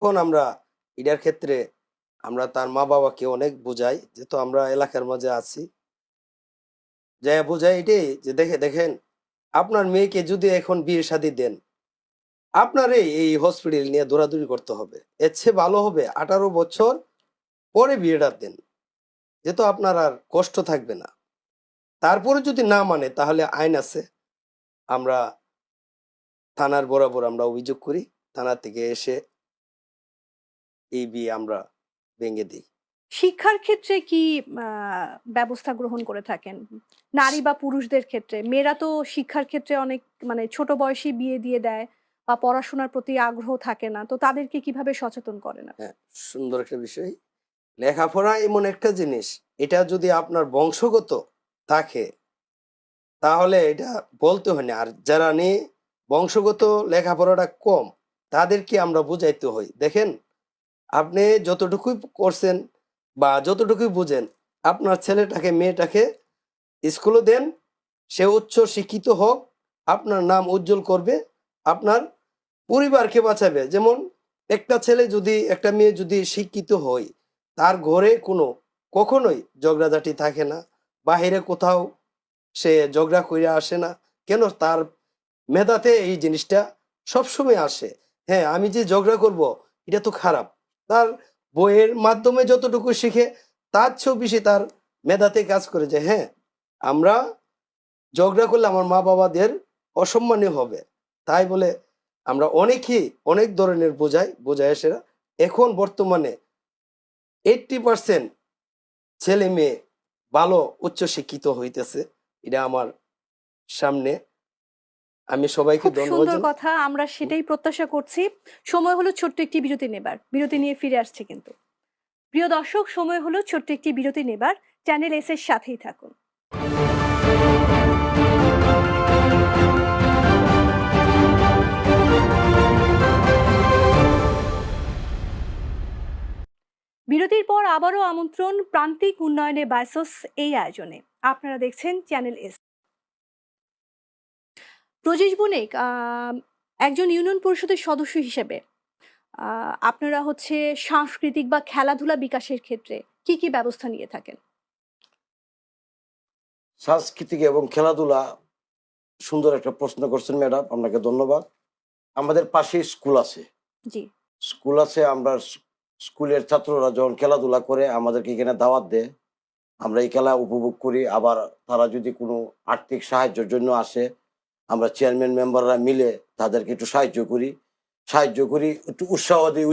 এখন আমরা এটার ক্ষেত্রে আমরা তার মা-বাবাকে অনেক বুঝাই। যেহেতু আমরা এলাকার মাঝে আছি। যাইয়া বুঝাই এটাই যে দেখেন আপনার মেয়েকে যদি এখন বিয়ে-শাদী দেন, আপনারই এই হসপিটাল নিয়ে দৌড়াদৌড়ি করতে হবে। এর চেয়ে ভালো হবে ১৮ বছর পরে বিয়েটা দেন। যেহেতু আপনার আর কষ্ট থাকবে না। তারপরে যদি না মানে তাহলে আইন আছে। আমরা থানার বরাবর আমরা অভিযোগ করি। থানা থেকে এসে এই বিয়ে আমরা ভেঙে দেই। শিক্ষার ক্ষেত্রে কি আ ব্যবস্থা গ্রহণ করে থাকেন? নারী বা পুরুষদের ক্ষেত্রে? মেয়েরা তো শিক্ষার ক্ষেত্রে অনেক মানে ছোট বয়সেই বিয়ে দিয়ে দেয় বা পড়াশোনার প্রতি আগ্রহ থাকে না। তো তাদেরকে কিভাবে সচেতন করেন আপনি? হ্যাঁ, সুন্দর একটা বিষয়। লেখাপড়া এমন একটা জিনিস, এটা যদি আপনার বংশগত থাকে তাহলে এটা বলতে হয় না। আর যারা নেই বংশগত লেখাপড়াটা কম, তাদেরকে আমরা বুঝাইতে হয়। দেখেন, আপনি যতটুকুই করছেন বা যতটুকুই বুঝেন, আপনার ছেলেটাকে মেয়েটাকে স্কুলে দেন, সে উচ্চ শিক্ষিত হোক, আপনার নাম উজ্জ্বল করবে, আপনার পরিবারকে বাঁচাবে। যেমন একটা ছেলে যদি একটা মেয়ে যদি শিক্ষিত হয়, তার ঘরে কোনো কখনোই ঝগড়াঝাটি থাকে না। বাহিরে কোথাও সে ঝগড়া কইরা আসে না। কেন? তার মেধাতে এই জিনিসটা সবসময় আসে। হ্যাঁ, আমি যে ঝগড়া করব এটা তো খারাপ। তার বইয়ের মাধ্যমে যতটুকু শিখে তার চেয়েও বেশি তার মেধাতে কাজ করে যে হ্যাঁ, আমরা ঝগড়া করলে আমার মা-বাবাদের অসম্মানী হবে। তাই বলে আমরা অনেকেই অনেক ধরনের বোঝাই আসে না। এখন বর্তমানে 80% ছেলে-মেয়ে ভালো উচ্চশিক্ষিত হইতেছে। এটা আমার সামনে। আমি সবাইকে খুব ধন্যবাদ সুন্দর জানাই। কথা। আমরা সেটাই প্রত্যাশা করছি। সময় হলো ছোট্ট একটি বিরতি নেবার। বিরতি নিয়ে ফিরে আসছি কিন্তু। প্রিয় দর্শক, সময় হলো ছোট্ট একটি বিরতি নেবার। চ্যানেল এস এর সাথেই থাকুন। বিরতির পর আবারও আমন্ত্রণ প্রান্তিক উন্নয়নে বায়সস এই আয়োজনে। আপনারা দেখছেন চ্যানেল এস। প্রজেশ বণিক, একজন ইউনিয়ন পরিষদের সদস্য হিসেবে আপনারা হচ্ছে সাংস্কৃতিক বা খেলাধুলা বিকাশের ক্ষেত্রে কি কি ব্যবস্থা নিয়ে থাকেন? সাংস্কৃতিক এবং খেলাধুলা সুন্দর একটা প্রশ্ন করছেন ম্যাডাম, আপনাকে ধন্যবাদ। আমাদের পাশেই স্কুল আছে। জি। স্কুল আছে, আমরা স্কুলের ছাত্ররা যখন খেলাধুলা করে আমাদেরকে এখানে দাওয়াত দেয়। আমরা এই খেলা উপভোগ করি। আবার তারা যদি কোনো আর্থিক সাহায্যের জন্য আসে, আমরা চেয়ারম্যান মেম্বাররা মিলে তাদেরকে একটু সাহায্য করি, একটু উৎসাহ দিই,